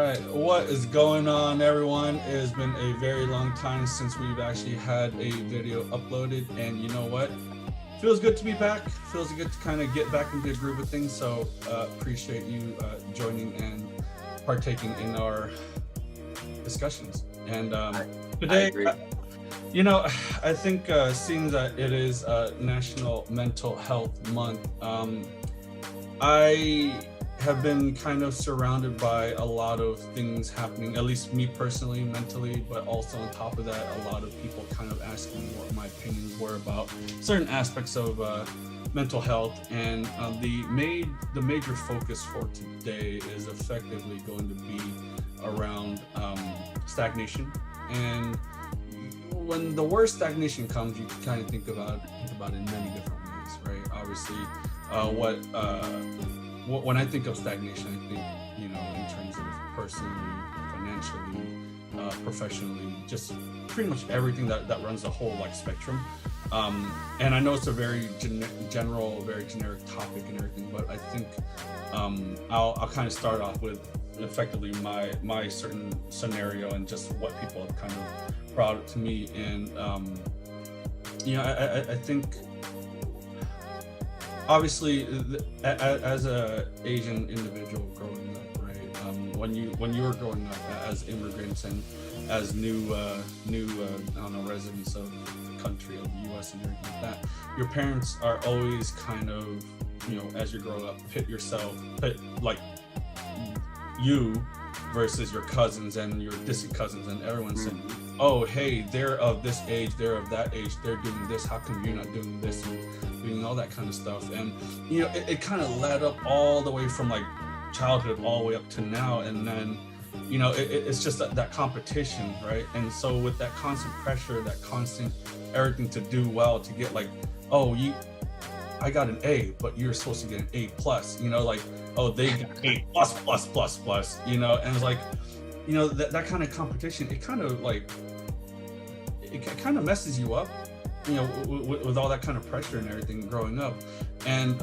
right, what is going on, everyone? It has been a very long time since we've actually had a video uploaded, and you know what? Feels good to be back. Feels good to kind of get back into the groove of things. So appreciate you joining and partaking in our discussions. And today, you know, I think seeing that it is National Mental Health Month, I have been kind of surrounded by a lot of things happening, at least me personally, mentally, but also on top of that, a lot of people kind of asking what my opinions were about certain aspects of mental health. And the major focus for today is effectively going to be around stagnation. And when the word stagnation comes, you can kind of think about it in many different ways, right? Obviously, when I think of stagnation, I think, you know, in terms of personally, financially, professionally, just pretty much everything that runs the whole like spectrum. And I know it's a very general, very generic topic and everything, but I think I'll kind of start off with effectively my certain scenario and just what people have kind of brought up to me. And you know, I think, obviously, as a Asian individual growing up, right? When you were growing up as immigrants and as new I don't know, residents of the country, of the U.S. and everything like that, your parents are always kind of, you know, as you grow up, pit like you versus your cousins and your distant cousins, and everyone saying, oh, hey, they're of this age, they're of that age, they're doing this, how come you're not doing this, and doing all that kind of stuff. And you know, it kind of led up all the way from like childhood all the way up to now. And then, you know, it's just that competition, right? And so with that constant pressure, that constant everything to do well, to get like, oh, I got an A, but you're supposed to get an A plus, you know, like, oh, they got A plus, you know. And it's like, you know, that kind of competition, it kind of like, it kind of messes you up, you know, with all that kind of pressure and everything growing up. And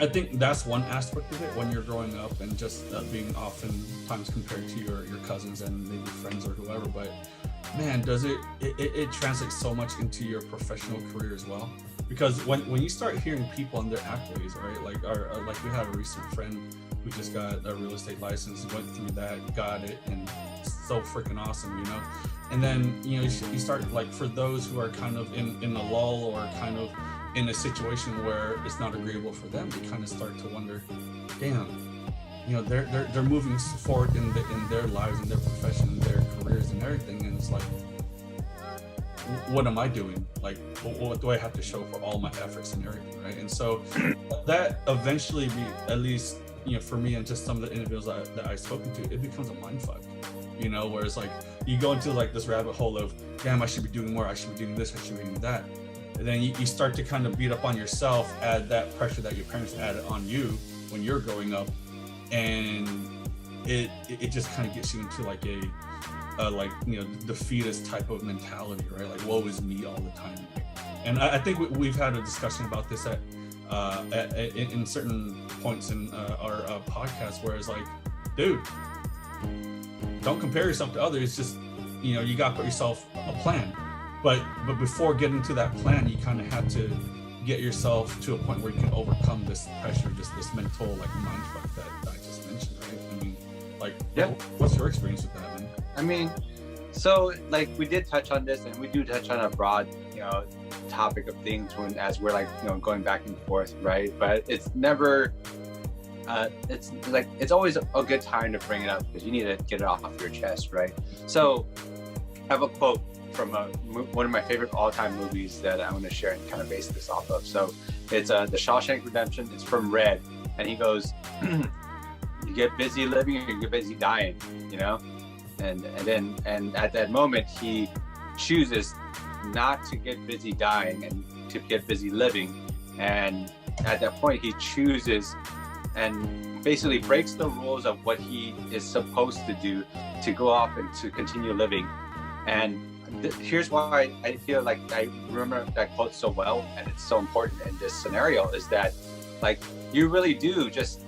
I think that's one aspect of it when you're growing up, and just being oftentimes compared to your cousins and maybe friends or whoever. But man, does it translates so much into your professional career as well. Because when you start hearing people and their accolades, right? Like we had a recent friend who just got a real estate license, went through that, got it, and so freaking awesome, you know. And then, you know, you start, like, for those who are kind of in a lull or kind of in a situation where it's not agreeable for them, they kind of start to wonder, damn, you know, they're moving forward in their lives and their profession and their careers and everything, and it's like, what am I doing? Like, what do I have to show for all my efforts and everything, right? And so that eventually, at least, you know, for me and just some of the individuals that I've spoken to, it becomes a mindfuck, you know, where it's like you go into like this rabbit hole of, damn, I should be doing more, I should be doing this, I should be doing that. And then you start to kind of beat up on yourself, add that pressure that your parents added on you when you're growing up, and it just kind of gets you into like a like, you know, defeatist type of mentality, right? Like, woe is me all the time. And I think we've had a discussion about this in certain points in our podcast, where it's like, dude, don't compare yourself to others. Just, you know, you got to put yourself a plan. But before getting to that plan, you kind of have to get yourself to a point where you can overcome this pressure, just this mental like mindfuck that I just mentioned, right? I mean, like, yeah. What's your experience with that, man? I mean, so like we did touch on this, and we do touch on a broad, you know, topic of things as we're like, you know, going back and forth, right? But it's never, it's like, it's always a good time to bring it up, because you need to get it off your chest, right? So I have a quote from one of my favorite all-time movies that I want to share and kind of base this off of. So it's the Shawshank Redemption. It's from Red, and he goes, you get busy living or you get busy dying, you know? And at that moment, he chooses not to get busy dying and to get busy living. And at that point, he chooses and basically breaks the rules of what he is supposed to do to go off and to continue living. And here's why I feel like I remember that quote so well, and it's so important in this scenario, is that, like, you really do just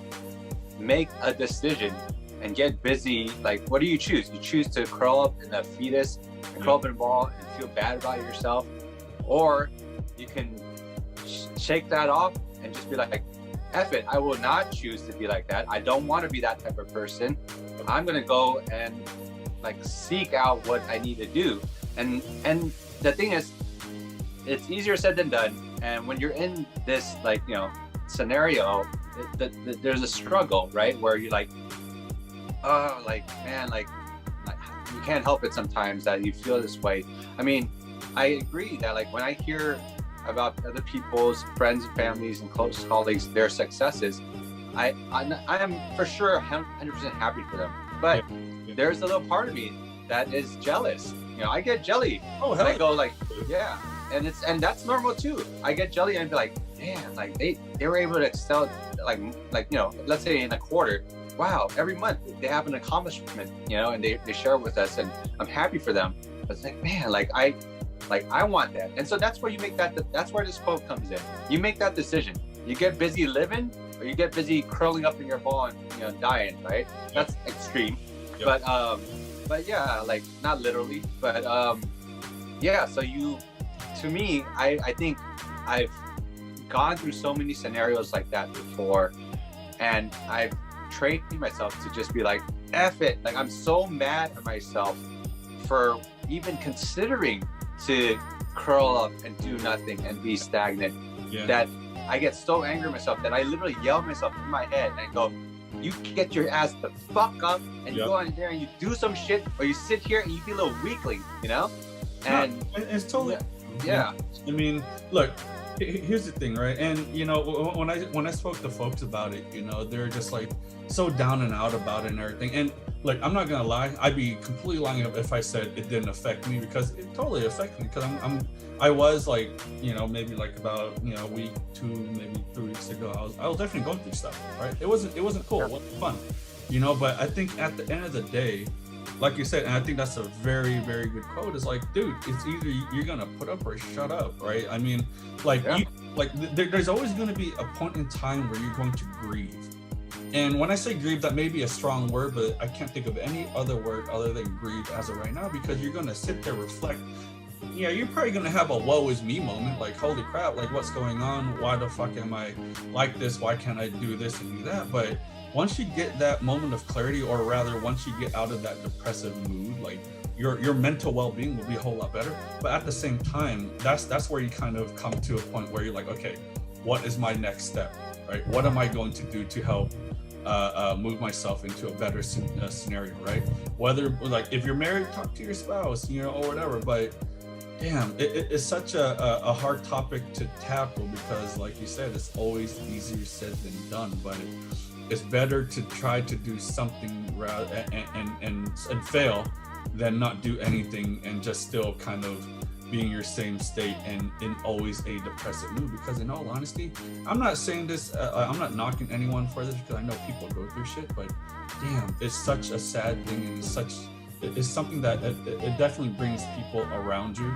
make a decision and get busy, like what do you choose? You choose to curl up in a fetus and curl up in a ball and feel bad about yourself, or you can shake that off and just be like, F it, I will not choose to be like that. I don't want to be that type of person. I'm gonna go and like seek out what I need to do. And the thing is, it's easier said than done. And when you're in this like, you know, scenario, there's a struggle, right? Where you're like, oh, like, man, like you can't help it sometimes that you feel this way. I mean, I agree that like when I hear about other people's friends and families and close colleagues, their successes, I am for sure 100% happy for them. But there's a little part of me that is jealous. You know, I get jelly. Oh, and I go like, yeah, and that's normal too. I get jelly and be like, damn, like they were able to excel, like you know, let's say in a quarter. Wow, every month they have an accomplishment, you know, and they share with us, and I'm happy for them. But it's like, man, like I want that. And so that's where you make that's where this quote comes in. You make that decision. You get busy living, or you get busy curling up in your ball and, you know, dying, right? That's extreme. Yep. But yeah, like not literally, but yeah, so to me, I think I've gone through so many scenarios like that before, and I've trained myself to just be like, F it. Like I'm so mad at myself for even considering to curl up and do nothing and be stagnant, that I get so angry at myself that I literally yell at myself in my head and go, you get your ass the fuck up and you go on there and you do some shit, or you sit here and you be a little weakling, you know? And it's totally yeah. I mean, look, here's the thing, right? And you know, when I spoke to folks about it, you know, they're just like so down and out about it and everything. And like, I'm not gonna lie, I'd be completely lying if I said it didn't affect me, because it totally affected me. Because I was like, you know, maybe like about, you know, a week, 2, maybe 3 weeks ago, I was definitely going through stuff, right? It wasn't cool, it wasn't fun, you know. But I think at the end of the day, like you said, and I think that's a very, very good quote, is like, dude, it's either you're gonna put up or shut up, right? I mean, like, there's always gonna be a point in time where you're going to grieve. And when I say grieve, that may be a strong word, but I can't think of any other word other than grieve as of right now, because you're gonna sit there, reflect. Yeah, you're probably gonna have a woe is me moment, like, holy crap, like what's going on? Why the fuck am I like this? Why can't I do this and do that? But once you get that moment of clarity, or rather once you get out of that depressive mood, like your mental well-being will be a whole lot better. But at the same time, that's where you kind of come to a point where you're like, okay, what is my next step, right? What am I going to do to help move myself into a better scenario, right? Whether, like, if you're married, talk to your spouse, you know, or whatever. But damn, it's such a hard topic to tackle, because like you said, it's always easier said than done. But it's better to try to do something rather and fail than not do anything and just still kind of be in your same state and in always a depressive mood. Because in all honesty, I'm not saying this, I'm not knocking anyone for this, because I know people go through shit, but damn, it's such a sad thing, and it's something that it definitely brings people around you.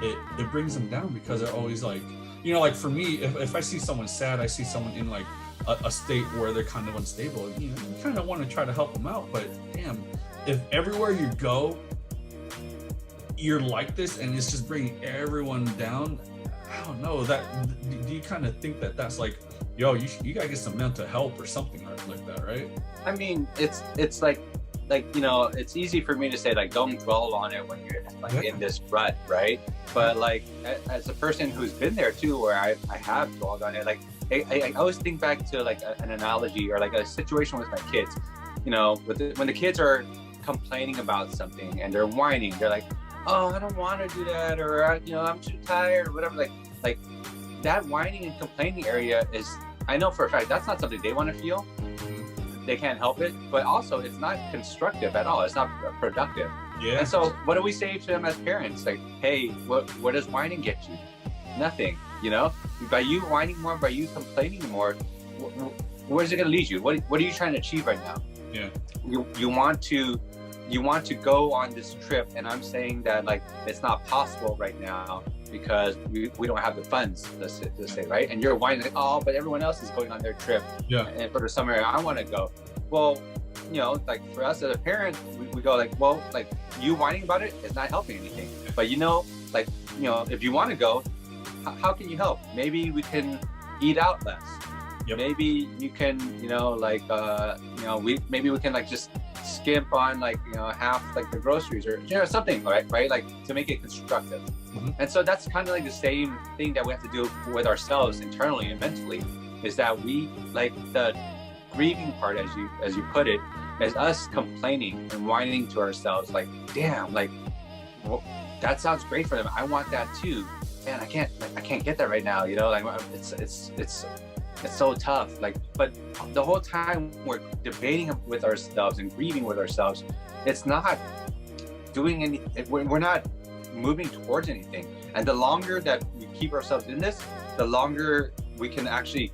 It brings them down, because they're always like, you know, like for me, if I see someone sad, I see someone in like a state where they're kind of unstable, you know, you kind of want to try to help them out. But damn, if everywhere you go you're like this and it's just bringing everyone down, I don't know, that do you kind of think that that's like, yo, you gotta get some mental help or something like that, right? I mean, it's like, you know, it's easy for me to say, like, don't dwell on it when you're like in this rut, right? But like, as a person who's been there too, where I have dwelled on it, like I always think back to like an analogy or like a situation with my kids, you know, when the kids are complaining about something and they're whining, they're like, oh, I don't want to do that, or you know, I'm too tired, or whatever. Like that whining and complaining area is, I know for a fact that's not something they want to feel. They can't help it, but also it's not constructive at all. It's not productive. Yeah. And so what do we say to them as parents? Like, hey, what does whining get you? Nothing. You know, by you whining more, by you complaining more, where's it going to lead you? What are you trying to achieve right now? Yeah. You want to go on this trip, and I'm saying that like it's not possible right now because we don't have the funds, let's say, right? And you're whining like, oh, but everyone else is going on their trip. Yeah. And for the summer, I want to go. Well, you know, like for us as a parent, we go like, well, like you whining about it is not helping anything. But you know, like, you know, if you want to go, how can you help? Maybe we can eat out less. Yep. Maybe you can, you know, like, you know, maybe we can like just skimp on like, you know, half like the groceries or, you know, something, right? Like to make it constructive. Mm-hmm. And so that's kind of like the same thing that we have to do with ourselves internally and mentally, is that we like the grieving part, as you put it, is us complaining and whining to ourselves like, damn, like, well, that sounds great for them. I want that too. Man, I can't get that right now. You know, like it's so tough. Like, but the whole time we're debating with ourselves and grieving with ourselves, it's not doing any. We're not moving towards anything. And the longer that we keep ourselves in this, the longer we can actually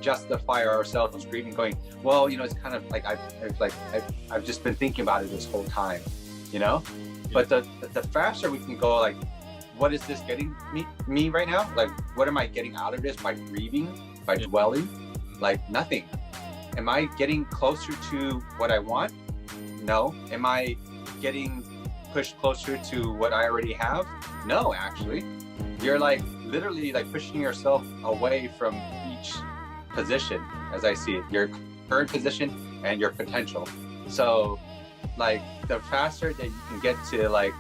justify ourselves grieving, going, well, you know, it's kind of like I've just been thinking about it this whole time, you know. But the faster we can go, like, what is this getting me right now? Like, what am I getting out of this by grieving, by dwelling? Like, nothing. Am I getting closer to what I want? No. Am I getting pushed closer to what I already have? No, actually. You're like literally like pushing yourself away from each position, as I see it, your current position and your potential. So like the faster that you can get to like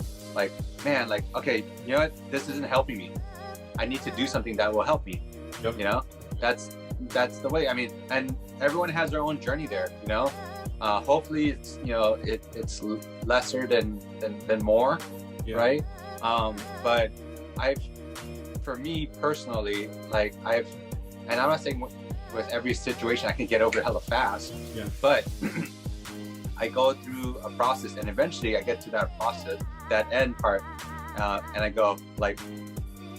man, like, okay, you know what, this isn't helping me, I need to do something that will help me. Yep. You know, that's the way. I mean, and everyone has their own journey there, you know. Hopefully it's, you know, it's lesser than more. Yeah. Right. But for me personally, like and I'm not saying with every situation I can get over hella fast, but I go through a process, and eventually I get to that process, that end part, and I go like,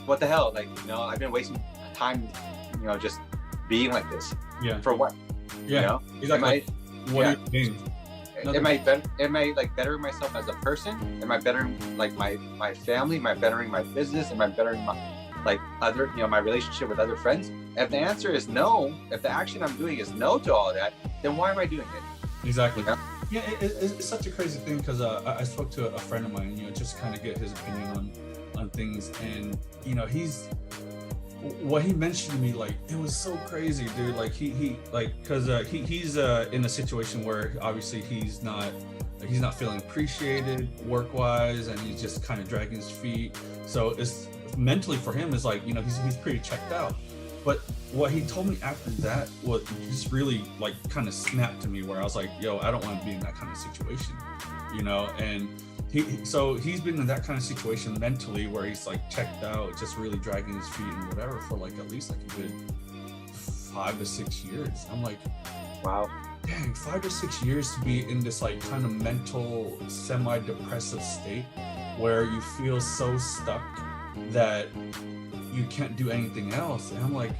what the hell? Like, you know, I've been wasting time, you know, just being like this. Yeah. For what? Yeah. You know? Exactly. What are you doing? Am I like bettering myself as a person? Am I bettering like my family? Am I bettering my business? Am I bettering my like other, you know, my relationship with other friends? If the answer is no, if the action I'm doing is no to all of that, then why am I doing it? Exactly. You know? Yeah, it's such a crazy thing, because I spoke to a friend of mine, you know, just kind of get his opinion on things, and you know, what he mentioned to me, like, it was so crazy, dude. Like he like, because he's in a situation where obviously he's not feeling appreciated work wise, and he's just kind of dragging his feet. So it's mentally for him is like, you know, he's pretty checked out. But what he told me after that was just really like kind of snapped to me, where I was like, yo, I don't want to be in that kind of situation, you know. And he's been in that kind of situation mentally, where he's like checked out, just really dragging his feet and whatever for like at least like a good 5 to 6 years. I'm like, wow, dang, 5 to 6 years to be in this like kind of mental semi-depressive state where you feel so stuck that you can't do anything else. And I'm like,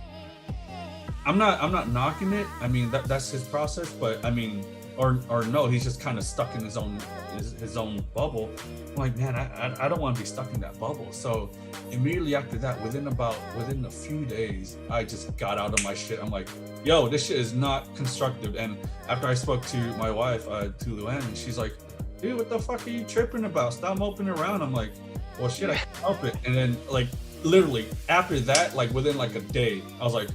I'm not knocking it. I mean, that's his process, but I mean, or no, he's just kind of stuck in his own bubble. I'm like, man, I don't want to be stuck in that bubble. So immediately after that, within a few days, I just got out of my shit. I'm like, yo, this shit is not constructive. And after I spoke to my wife, to Luann, and she's like, dude, what the fuck are you tripping about? Stop moping around. I'm like, well, shit, I can't help it. And then like literally after that, like within like a day, I was like,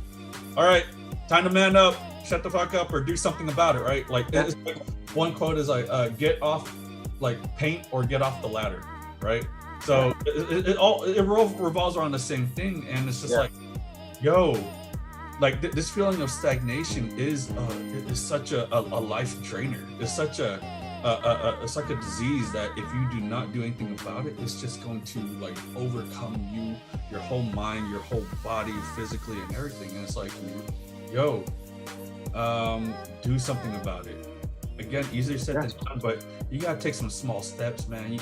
all right, time to man up, shut the fuck up, or do something about it, right? Like, it's like one quote is like, get off, like, paint or get off the ladder, right? So it all revolves around the same thing, and it's just like, yo, like this feeling of stagnation is such a life drainer. It's such it's like a disease that if you do not do anything about it, it's just going to like overcome you, your whole mind, your whole body, physically and everything. And it's like, yo, do something about it. Again, easier said than done, but you gotta take some small steps, man.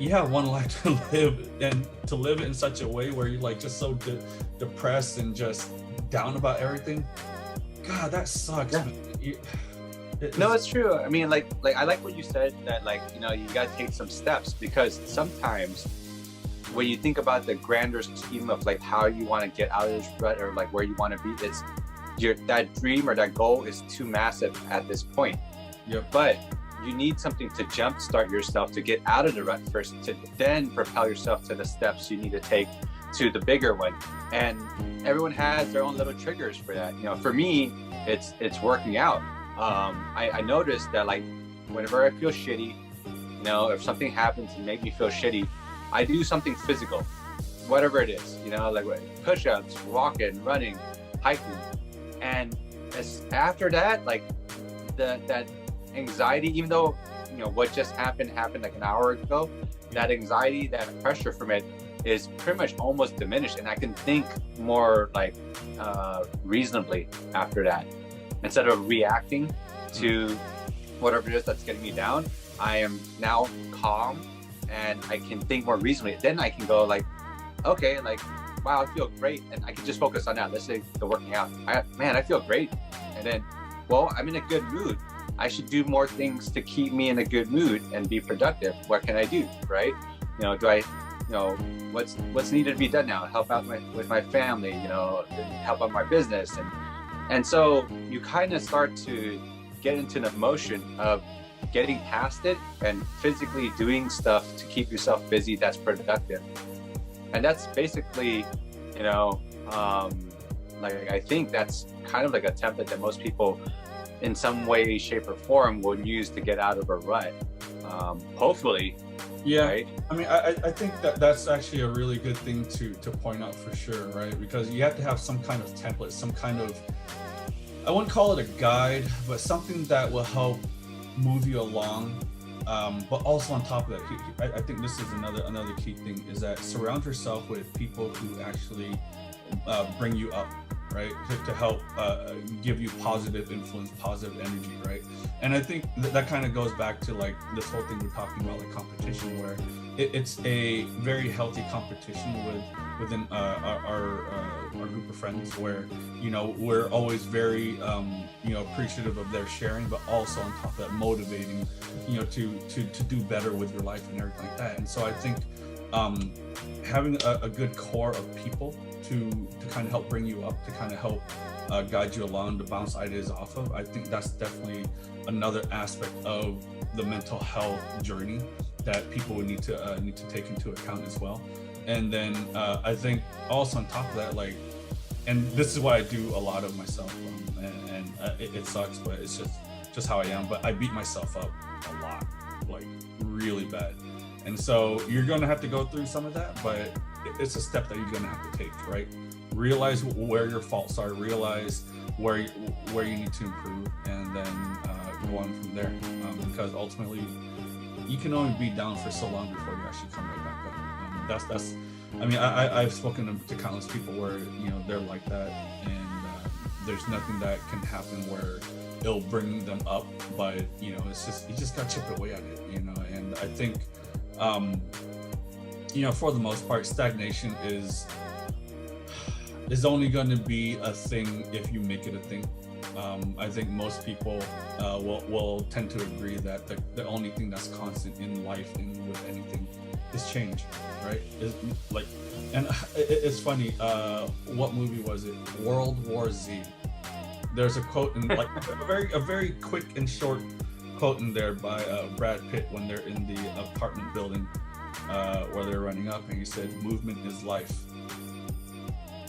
You have one life to live, and to live it in such a way where you're like just so depressed and just down about everything. God, that sucks. Yeah. No, it's true. I mean, like I like what you said, that like, you know, you gotta take some steps, because sometimes when you think about the grander scheme of like how you want to get out of this rut, or like where you want to be, it's that dream or that goal is too massive at this point. Yep. But you need something to jumpstart yourself to get out of the rut first, to then propel yourself to the steps you need to take to the bigger one. And everyone has their own little triggers for that. You know, for me, it's working out. I noticed that, like, whenever I feel shitty, you know, if something happens and make me feel shitty, I do something physical, whatever it is, you know, like push-ups, walking, running, hiking. And after that, like that anxiety, even though, you know, what just happened like an hour ago, that anxiety, that pressure from it is pretty much almost diminished, and I can think more like reasonably after that. Instead of reacting to whatever it is that's getting me down, I am now calm and I can think more reasonably. Then I can go like, okay, like, wow, I feel great, and I can just focus on that. Let's say the working out. Man, I feel great. And then, well, I'm in a good mood. I should do more things to keep me in a good mood and be productive. What can I do, right? You know, what's needed to be done now? Help out with my family, you know, help out my business. And so you kind of start to get into an emotion of getting past it and physically doing stuff to keep yourself busy that's productive. And that's basically, you know, like, I think that's kind of like a template that most people in some way, shape, or form will use to get out of a rut. Hopefully. Yeah, right? I mean, I think that's actually a really good thing to point out for sure, right? Because you have to have some kind of template, some kind of, I wouldn't call it a guide, but something that will help move you along. But also on top of that, I think this is another key thing, is that surround yourself with people who actually bring you up, right? To help give you positive influence, positive energy, right? And I think that kind of goes back to like this whole thing we're talking about, like competition, where it's a very healthy competition within our group of friends, where, you know, we're always very you know, appreciative of their sharing, but also on top of that, motivating, you know, to do better with your life and everything like that. And so I think having a good core of people to kind of help bring you up, to kind of help guide you along, to bounce ideas off of, I think that's definitely another aspect of the mental health journey that people would need to take into account as well. And then I think also on top of that, like, and this is what I do a lot of myself, and it sucks, but it's just how I am. But I beat myself up a lot, like really bad. And so you're going to have to go through some of that, but it's a step that you're going to have to take, right? Realize where your faults are, realize where you need to improve, and then go on from there. Because ultimately, you can only be down for so long before you actually come right back up. That's. I mean, I've spoken to countless people where, you know, they're like that, and there's nothing that can happen where it'll bring them up, but, you know, it's just, you just got to chip away at it, you know. And I think, you know, for the most part, stagnation is only going to be a thing if you make it a thing. I think most people will tend to agree that the only thing that's constant in life and with anything is change, right? It's funny. What movie was it? World War Z. There's a quote in, like, a very quick and short quote in there by Brad Pitt when they're in the apartment building where they're running up, and he said, "Movement is life."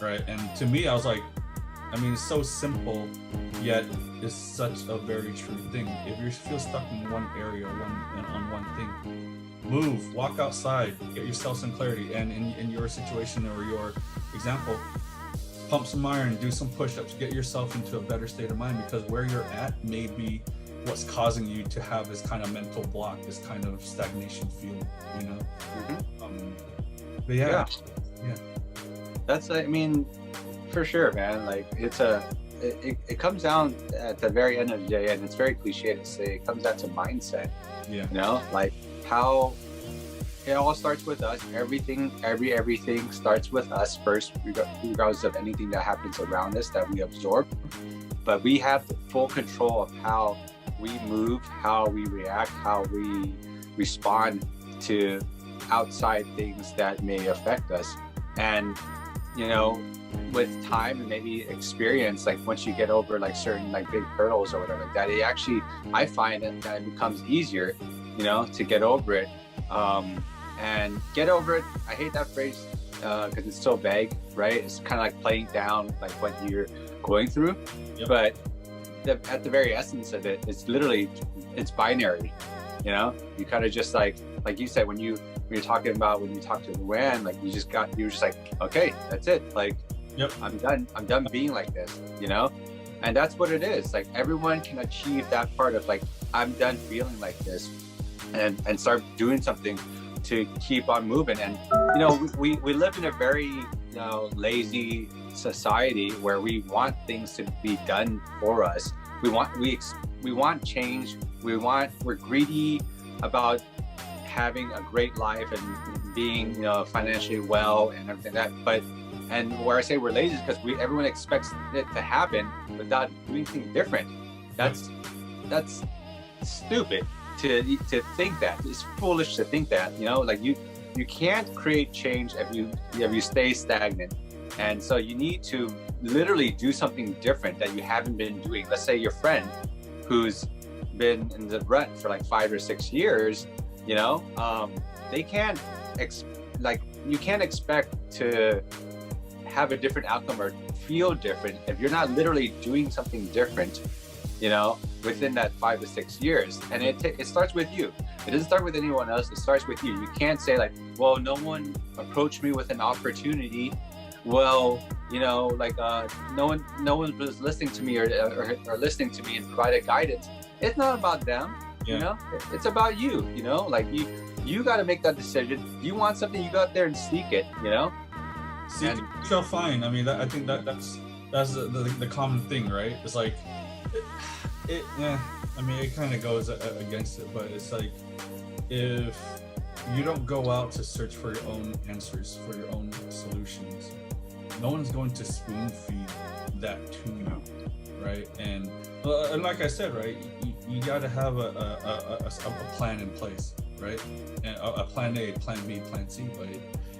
Right? And to me, I was like, I mean, it's so simple, yet it's such a very true thing. If you feel stuck in one area, on one thing, move, walk outside, get yourself some clarity. And in your situation or your example, pump some iron, do some push-ups, get yourself into a better state of mind, because where you're at may be what's causing you to have this kind of mental block, this kind of stagnation feeling, you know? Mm-hmm. But yeah. That's, I mean, for sure, man. Like, it comes down at the very end of the day, and it's very cliche to say, it comes down to mindset. Yeah. You know, like how it all starts with us. Everything starts with us first, regardless of anything that happens around us that we absorb. But we have the full control of how we move, how we react, how we respond to outside things that may affect us. And you know, with time and maybe experience, like once you get over like certain like big hurdles or whatever like that, it actually, I find that it becomes easier, you know, to get over it. And get over it, I hate that phrase because it's so vague, right? It's kind of like playing down like what you're going through. Yep. But at the very essence of it, it's literally, it's binary, you know. You kind of just like you said, when you're talking about, when you talk to Luann, like you're just like, okay, that's it, like, yep, I'm done being like this, you know. And that's what it is, like everyone can achieve that part of like, I'm done feeling like this, and start doing something to keep on moving. And you know, we live in a very, you know, lazy society where we want things to be done for us. We want change. We're greedy about having a great life and being, you know, financially well and everything that. But, and where I say we're lazy is because everyone expects it to happen without doing things different. That's stupid to think that. It's foolish to think that, you know, like you can't create change if you stay stagnant. And so you need to literally do something different that you haven't been doing. Let's say your friend who's been in the rut for like 5 or 6 years, you know, they can't you can't expect to have a different outcome or feel different if you're not literally doing something different, you know, within that 5 to 6 years. And it starts with you. It doesn't start with anyone else. It starts with you. You can't say like, well, no one approached me with an opportunity. Well, you know, like no one was listening to me or listening to me and provided guidance. It's not about them, you know. It's about you, you know. Like you got to make that decision. You want something, you go out there and seek it, you know. Seek it, you shall find. I mean, I think that's the common thing, right? It's like yeah. I mean, it kind of goes against it, but it's like if you don't go out to search for your own answers, for your own solutions, no one's going to spoon feed that to you, right? And like I said, right, you got to have a plan in place, right? And a plan A, plan B, plan C. But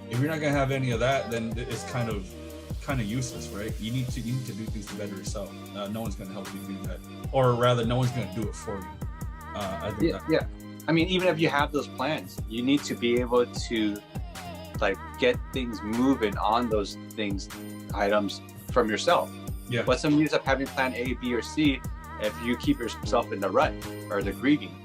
if you're not gonna have any of that, then it's kind of useless, right? You need to do things to better yourself. No one's gonna help you do that, or rather, no one's gonna do it for you. I think yeah. I mean, even if you have those plans, you need to be able to like get things moving on those items from yourself. Yeah. What's the use of having plan A, B, or C if you keep yourself in the rut or the grieving,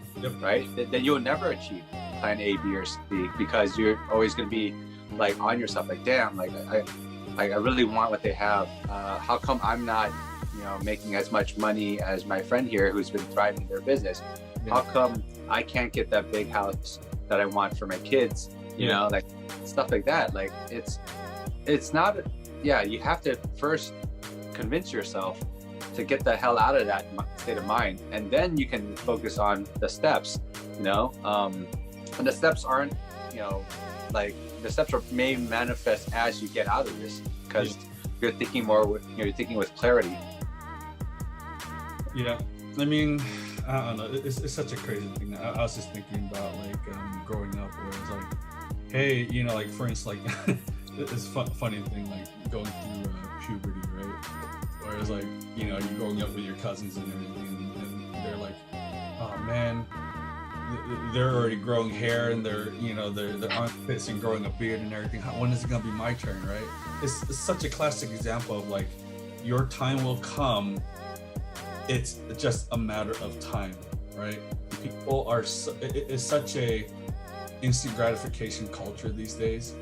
right? Then you'll never achieve plan A, B, or C because you're always going to be like on yourself, like, damn, like I really want what they have. How come I'm not, you know, making as much money as my friend here who's been thriving in their business? How come I can't get that big house that I want for my kids? You know, like stuff like that. Like it's not, you have to first convince yourself to get the hell out of that state of mind. And then you can focus on the steps, you know, and the steps aren't, you know, like the steps may manifest as you get out of this because you're thinking you're thinking with clarity. Yeah. I mean, I don't know. It's such a crazy thing. I was just thinking about like growing up where it's like, hey, you know, like for instance, like it's funny thing like going through puberty, right? Where it's like, you know, you're growing up with your cousins and everything, and they're like, oh man, they're already growing hair and they're, you know, their armpits and growing a beard and everything. When is it gonna be my turn, right? It's such a classic example of like, your time will come. It's just a matter of time, right? People are it's such a instant gratification culture these days.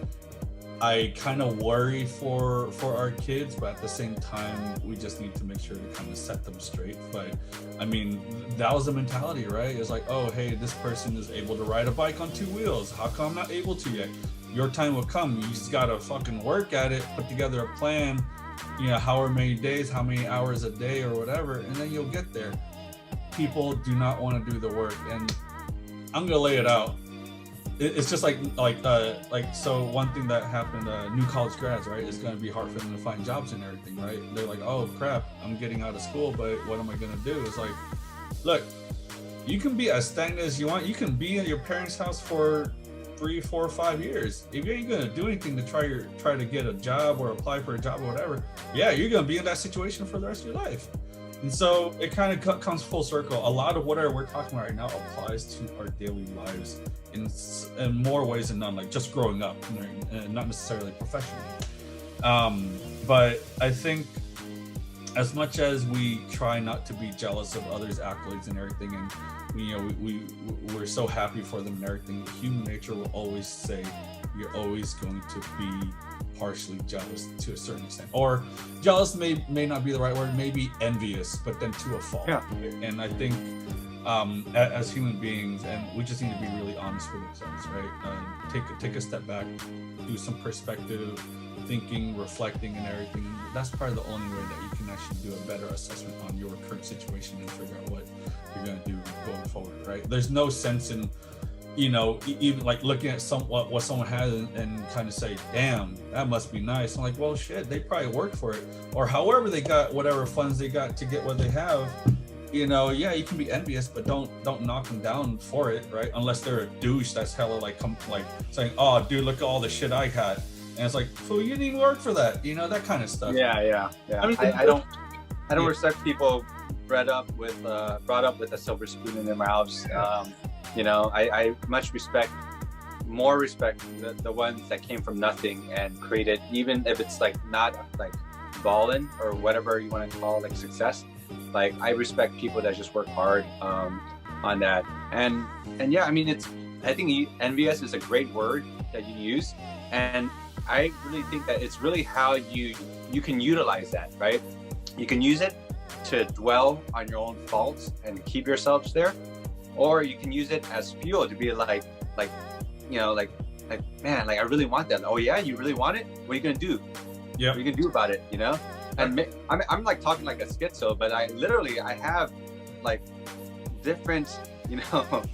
I kind of worry for our kids, but at the same time, we just need to make sure to kind of set them straight. But I mean, that was the mentality, right? It's like, oh, hey, this person is able to ride a bike on 2 wheels. How come I'm not able to yet? Your time will come. You just gotta fucking work at it, put together a plan, you know, however many days, how many hours a day or whatever, and then you'll get there. People do not want to do the work, and I'm gonna lay it out. It's just like so one thing that happened, new college grads, right? It's gonna be hard for them to find jobs and everything, right? They're like, oh crap, I'm getting out of school, but what am I gonna do? It's like, look, you can be as stagnant as you want. You can be in your parents' house for 3, 4, 5 years. If you ain't gonna do anything to try to get a job or apply for a job or whatever, yeah, you're gonna be in that situation for the rest of your life. And so it kind of comes full circle. A lot of whatever we're talking about right now applies to our daily lives in more ways than none, like just growing up, and not necessarily professionally. But I think as much as we try not to be jealous of others' accolades and everything, and we're so happy for them and everything, human nature will always say you're always going to be partially jealous to a certain extent, or jealous may not be the right word, maybe envious, but then to a fault. Yeah. And I think as human beings, and we just need to be really honest with ourselves, right? Take a step back, do some perspective thinking, reflecting, and everything. That's probably the only way that you can actually do a better assessment on your current situation and figure out what you're going to do going forward, right? There's no sense in even like looking at what someone has and kind of say, damn, that must be nice. I'm like, well, shit, they probably worked for it, or however they got whatever funds they got to get what they have. Yeah, you can be envious, but don't knock them down for it, right? Unless they're a douche that's hella like saying, oh, dude, look at all the shit I got, and it's like, fool, you didn't even work for that, that kind of stuff. Yeah. I mean, I don't respect people brought up with a silver spoon in their mouths. I much more respect the ones that came from nothing and created, even if it's like not like balling or whatever you want to call like success. Like, I respect people that just work hard on that. And yeah, I mean, I think envious is a great word that you use, and I really think that it's really how you can utilize that, right? You can use it to dwell on your own faults and keep yourselves there, or you can use it as fuel to be like man, like I really want that. Oh yeah, you really want it? What are you gonna do? Yeah, what are you gonna do about it? And I'm like talking like a schizo, but I have like different,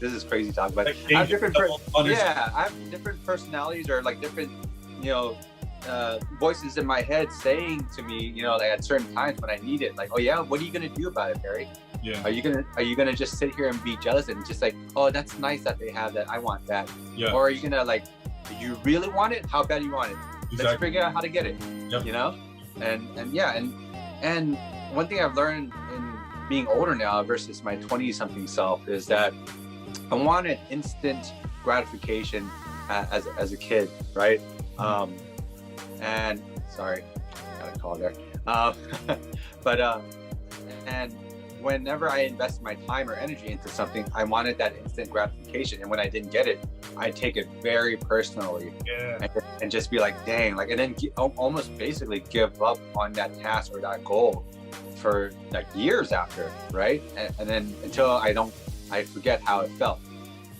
this is crazy talk, but I have different I have different personalities, or like different voices in my head saying to me, like at certain times when I need it, like, oh yeah, what are you gonna do about it, Barry? Yeah. Are you gonna just sit here and be jealous and just like, oh, that's nice that they have that, I want that? Yeah. Or are you gonna like, do you really want it? How bad do you want it? Exactly. Let's figure out how to get it. Yep. And one thing I've learned in being older now versus my 20-something self is that I wanted instant gratification as a kid, right? And sorry, got a call there. And whenever I invest my time or energy into something, I wanted that instant gratification. And when I didn't get it, I take it very personally. Yeah. And just be like, dang, like, and then almost basically give up on that task or that goal for like years after, right? And then until I forget how it felt.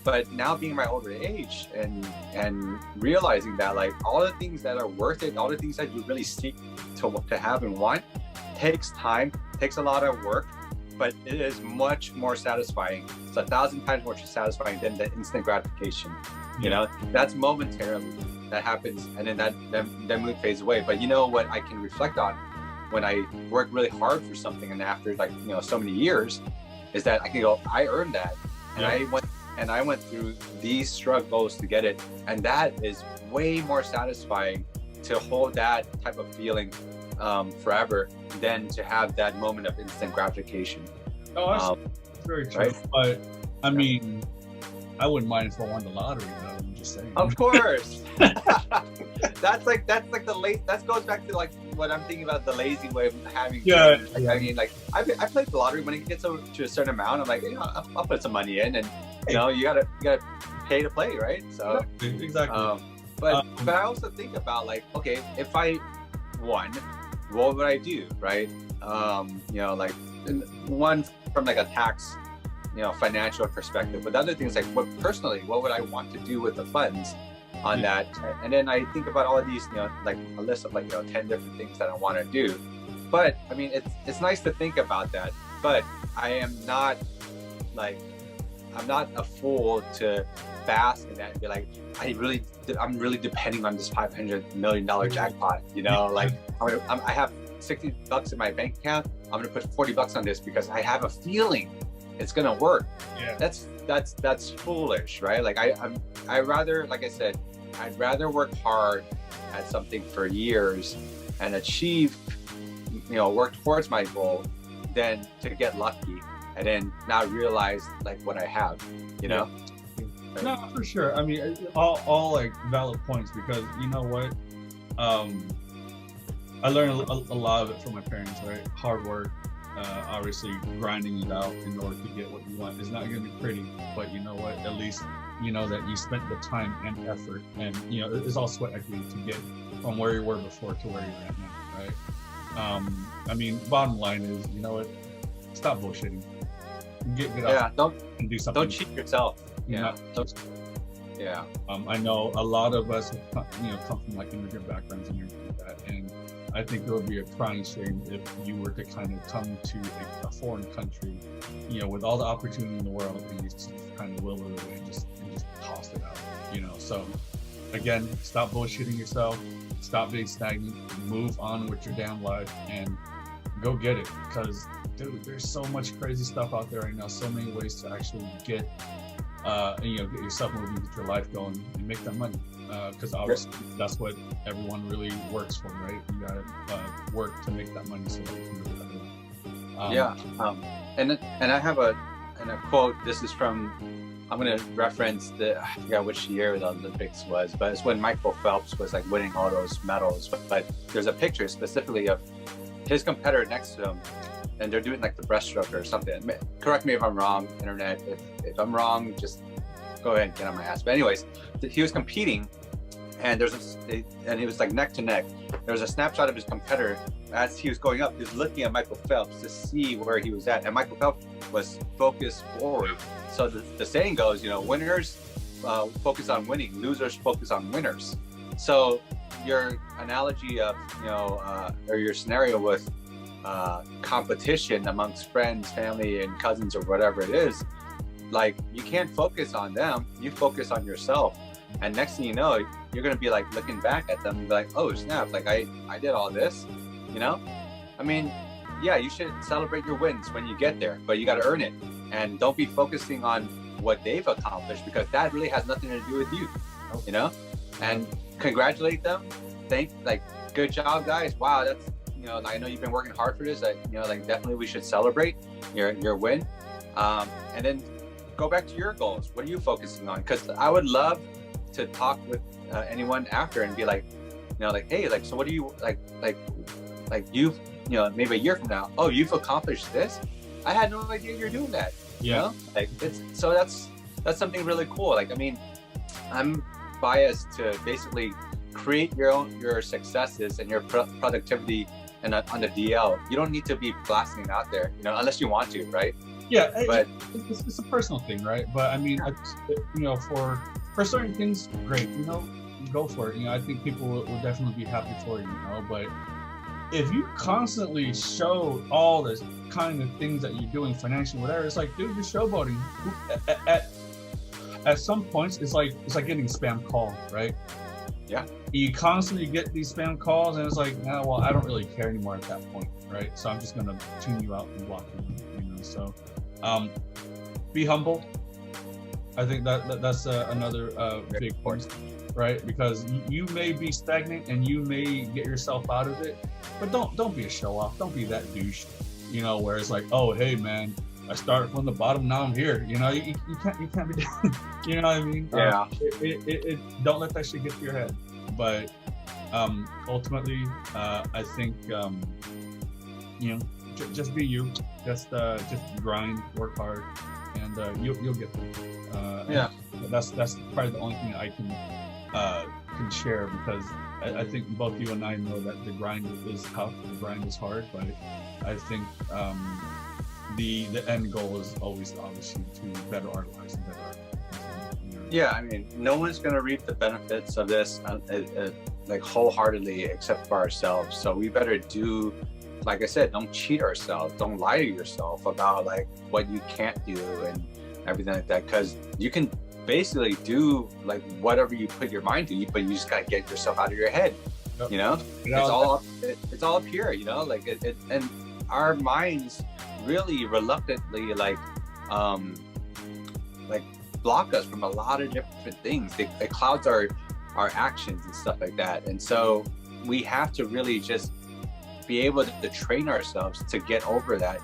But now being my older age and realizing that like all the things that are worth it, all the things that you really seek to have and want, takes time, takes a lot of work, but it is much more satisfying. It's 1,000 times more satisfying than the instant gratification. That's momentarily, that happens, and then that mood fades away. But what I can reflect on when I work really hard for something, and after like so many years, is that I can go, I earned that, and I went through these struggles to get it, and that is way more satisfying to hold that type of feeling forever than to have that moment of instant gratification. Oh, that's very true. Right? But I mean, I wouldn't mind if I won the lottery, though. I'm just saying. Of course. that's like that goes back to like what I'm thinking about, the lazy way of having. Yeah. I mean, like I played the lottery when it gets to a certain amount. I'm like, I'll put some money in, and you gotta pay to play, right? So exactly. But I also think about like, okay, if I won, what would I do, right? Like one from like a tax, financial perspective, but the other thing is like, what would I want to do with the funds on that? And then I think about all of these, like a list of like 10 different things that I want to do. But I mean, it's nice to think about that, but I'm not a fool to bask in that and be like, I'm really depending on this $500 million jackpot. Like I have $60 in my bank account. I'm gonna put $40 on this because I have a feeling it's gonna work. Yeah. That's foolish, right? Like I rather, like I said, I'd rather work hard at something for years and achieve, work towards my goal than to get lucky and then not realize like what I have, Yeah. No, for sure. I mean, all like valid points, because you know what, I learned a lot of it from my parents, right? Hard work, obviously grinding it out in order to get what you want. It's not going to be pretty, but you know what? At least you know that you spent the time and effort, and it's all sweat equity to get from where you were before to where you're at now, right? I mean, bottom line is, you know what? Stop bullshitting. Get out and do something. Don't cheat yourself. Yeah. Yeah. I know a lot of us have, come from like immigrant backgrounds and everything like that, and I think it would be a crying shame if you were to kind of come to a foreign country, with all the opportunity in the world, and you just kind of will it away and just toss it out, So again, stop bullshitting yourself, stop being stagnant, move on with your damn life, and go get it. Because dude, there's so much crazy stuff out there right now, so many ways to actually get get yourself moving, get your life going, and make that money. Because obviously that's what everyone really works for, right? You gotta work to make that money so that you can live that way. And I have a quote. This is from, I'm gonna reference I forgot which year the Olympics was, but it's when Michael Phelps was like winning all those medals. But there's a picture specifically of his competitor next to him, and they're doing like the breaststroke or something. Correct me if I'm wrong, internet. If I'm wrong, just go ahead and get on my ass. But anyways, he was competing, and and he was like neck to neck. There was a snapshot of his competitor as he was going up. He was looking at Michael Phelps to see where he was at, and Michael Phelps was focused forward. So the saying goes, winners focus on winning, losers focus on winners. So your analogy of or your scenario with competition amongst friends, family, and cousins, or whatever it is, like, you can't focus on them, you focus on yourself. And next thing you know, you're gonna be like looking back at them and be like, oh snap, like I did all this. I mean, yeah, you should celebrate your wins when you get there, but you got to earn it. And don't be focusing on what they've accomplished, because that really has nothing to do with you. And congratulate them. Good job, guys. Wow, that's, I know you've been working hard for this. Definitely we should celebrate your win. And then go back to your goals. What are you focusing on? Because I would love to talk with anyone after and be like, hey, like, so what do you you've, maybe a year from now, oh, you've accomplished this. I had no idea you're doing that. Yeah. So that's something really cool. Like, I mean, I'm biased to basically create your successes and your productivity and on the DL. You don't need to be blasting it out there, unless you want to, right? Yeah, but it's a personal thing, right? But I mean, for certain things, great, go for it. I think people will definitely be happy for you, but if you constantly show all this kind of things that you're doing financially, whatever, it's like, dude, you're showboating. At some points, it's like getting spam call, right? Yeah. You constantly get these spam calls, and it's like, well, I don't really care anymore at that point, right? So I'm just gonna tune you out and block you. So, be humble. I think that's another big point, right? Because you may be stagnant and you may get yourself out of it, but don't be a show off. Don't be that douche, where it's like, oh, hey man, I started from the bottom, now I'm here. You can't be doing, you know what I mean? Yeah. Don't let that shit get to your head. But ultimately, I think just be you. Just grind, work hard, and you'll get there. Yeah. That's probably the only thing I can share, because I think both you and I know that the grind is tough, the grind is hard, but I think the end goal is always obviously to better our lives and better our lives. Yeah, I mean, no one's going to reap the benefits of this like wholeheartedly except for ourselves. So we better do, like I said, don't cheat ourselves. Don't lie to yourself about like what you can't do and everything like that, because you can basically do like whatever you put your mind to, but you just gotta get yourself out of your head. It's all up here, like it, and our minds really reluctantly like like block us from a lot of different things. They clouds our actions and stuff like that. And so we have to really just be able to train ourselves to get over that,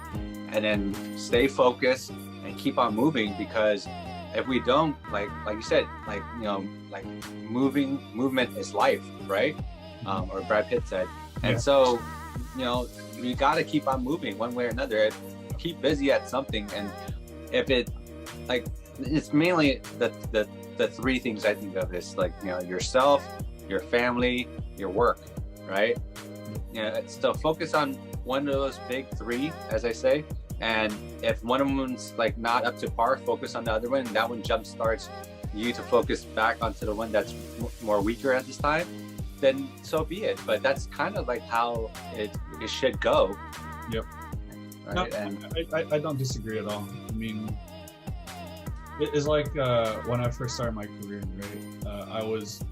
and then stay focused and keep on moving. Because if we don't, like you said, like, you know, like movement is life, right? Or Brad Pitt said. And so, you know, we got to keep on moving one way or another. Keep busy at something. And if it, like, it's mainly the three things I think of is, like, you know, yourself, your family, your work, right? You know, so focus on one of those big three, as I say. And if one of them's like not up to par, focus on the other one. And that one jump starts you to focus back onto the one that's more weaker at this time, then so be it. But that's kind of like how it should go. Yep. Right? No, And I don't disagree at all. I mean, it's like when I first started my career, right? I was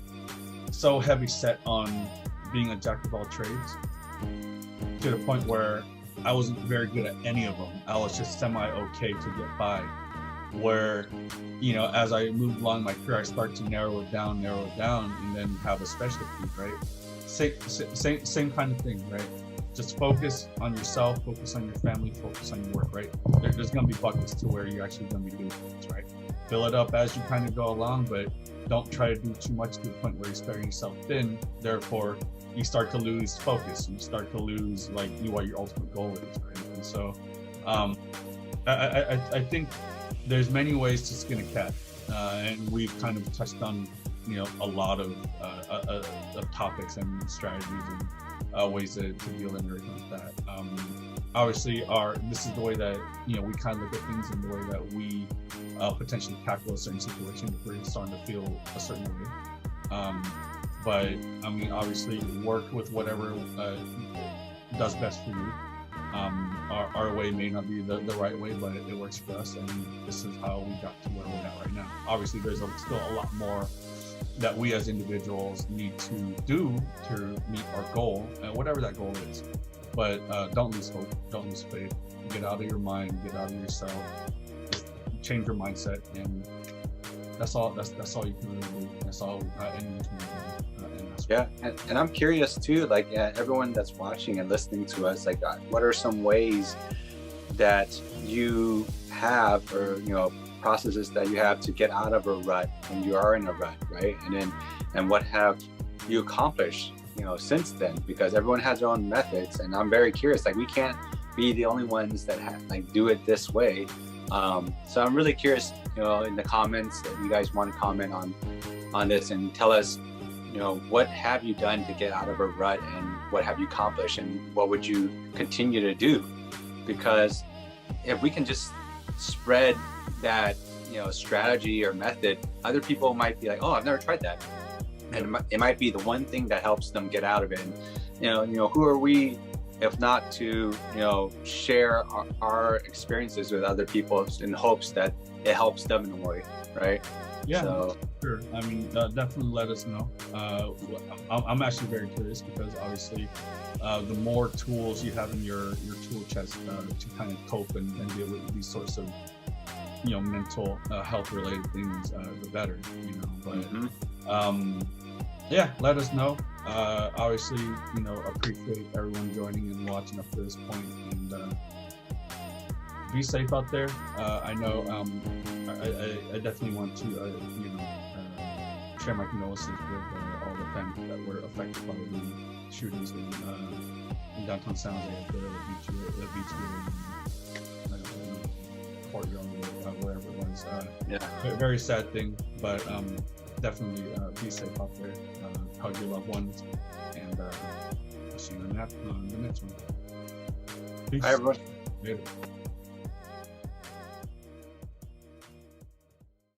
so heavy set on being a jack of all trades, to the point where I wasn't very good at any of them. I was just semi-okay to get by. Where, you know, as I moved along my career, I started to narrow it down, and then have a specialty, right? Same kind of thing, right? Just focus on yourself, focus on your family, focus on your work, right? There's going to be buckets to where you're actually going to be doing things, right? Fill it up as you kind of go along, but don't try to do too much to the point where you're spreading yourself thin. Therefore, you start to lose focus. You start to lose, like, what your ultimate goal is, right? And so, I think there's many ways to skin a cat, and we've kind of touched on, you know, a lot of topics and strategies and ways to deal and everything like that. Obviously, this is the way that, you know, we kind of look at things, and the way that we potentially tackle a certain situation if we're starting to feel a certain way. But I mean, obviously, work with whatever does best for you. Our way may not be the right way, but it works for us, and this is how we got to where we're at right now. Obviously, there's still a lot more that we as individuals need to do to meet our goal, whatever that goal is. But don't lose hope, don't lose faith. Get out of your mind, get out of yourself, just change your mindset, and that's all. That's all you can really do. That's all anyone can do. yeah, and I'm curious too, like, everyone that's watching and listening to us, like, what are some ways that you have, or, you know, processes that you have to get out of a rut when you are in a rut, right? And what have you accomplished, you know, since then? Because everyone has their own methods, and I'm very curious. Like, we can't be the only ones that do it this way. So I'm really curious, you know, in the comments, if you guys want to comment on this and tell us, you know, what have you done to get out of a rut, and what have you accomplished, and what would you continue to do? Because if we can just spread that, you know, strategy or method, other people might be like, oh, I've never tried that. And it might be the one thing that helps them get out of it. And, you know, who are we if not to, you know, share our experiences with other people in hopes that it helps them in a way, right? Yeah, so, sure. I mean, definitely let us know. I'm actually very curious, because obviously the more tools you have in your tool chest to kind of cope and deal with these sorts of, you know, mental health related things, the better, you know. But yeah, let us know. Obviously, you know, appreciate everyone joining and watching up to this point, and be safe out there. I know I definitely want to you know, share my condolences with all the families that were affected by the shootings in downtown San Jose at the beach courtyard, wherever it was. Very sad thing, but definitely be safe out there. Hug your loved ones, and see you on the next one. Peace. Bye, everyone. Later.